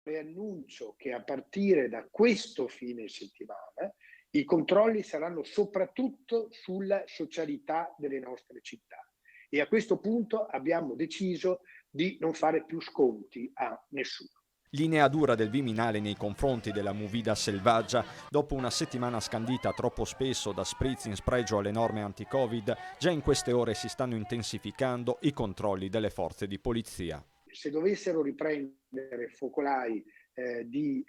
Preannuncio che a partire da questo fine settimana i controlli saranno soprattutto sulla socialità delle nostre città e a questo punto abbiamo deciso di non fare più sconti a nessuno. Linea dura del Viminale nei confronti della movida selvaggia. Dopo una settimana scandita troppo spesso da spritz in spregio alle norme anti-Covid, già in queste ore si stanno intensificando i controlli delle forze di polizia. Se dovessero riprendere focolai di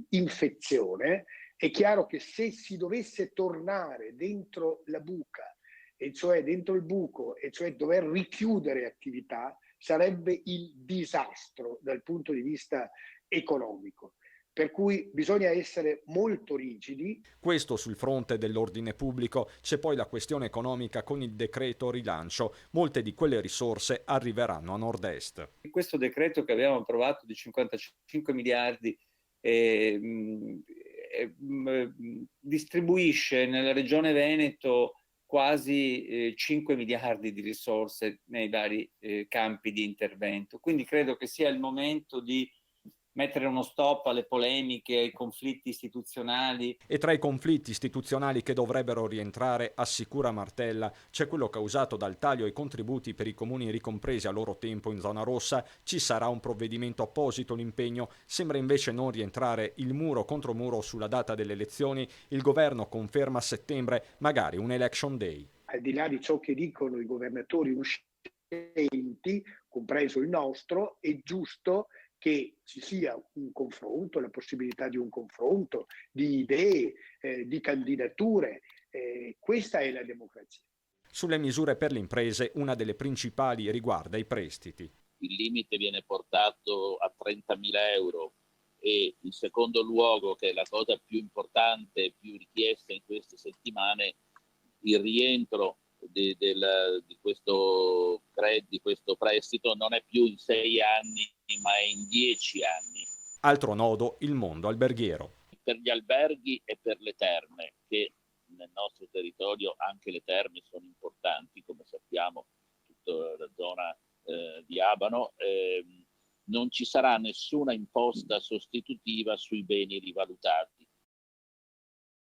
infezione, è chiaro che se si dovesse tornare dentro la buca, e cioè dentro il buco, e cioè dover richiudere attività, sarebbe il disastro dal punto di vista economico. Per cui bisogna essere molto rigidi. Questo sul fronte dell'ordine pubblico. C'è poi la questione economica con il decreto rilancio. Molte di quelle risorse arriveranno a nord-est. Questo decreto che abbiamo approvato di 55 miliardi distribuisce nella regione Veneto quasi 5 miliardi di risorse nei vari campi di intervento. Quindi credo che sia il momento di mettere uno stop alle polemiche, ai conflitti istituzionali. E tra i conflitti istituzionali che dovrebbero rientrare, assicura Martella, c'è quello causato dal taglio ai contributi per i comuni ricompresi a loro tempo in zona rossa. Ci sarà un provvedimento apposito, l'impegno sembra invece non rientrare. Il muro contro muro sulla data delle elezioni, il governo conferma a settembre, magari un election day. Al di là di ciò che dicono i governatori uscenti, compreso il nostro, è giusto che ci sia un confronto, la possibilità di un confronto, di idee, di candidature. Questa è la democrazia. Sulle misure per le imprese, una delle principali riguarda i prestiti. Il limite viene portato a 30.000 euro e in secondo luogo, che è la cosa più importante e più richiesta in queste settimane, il rientro di questo prestito non è più in 6 anni ma è in 10 anni. Altro nodo, il mondo alberghiero. Per gli alberghi e per le terme, che nel nostro territorio anche le terme sono importanti, come sappiamo, tutta la zona di Abano, non ci sarà nessuna imposta sostitutiva sui beni rivalutati.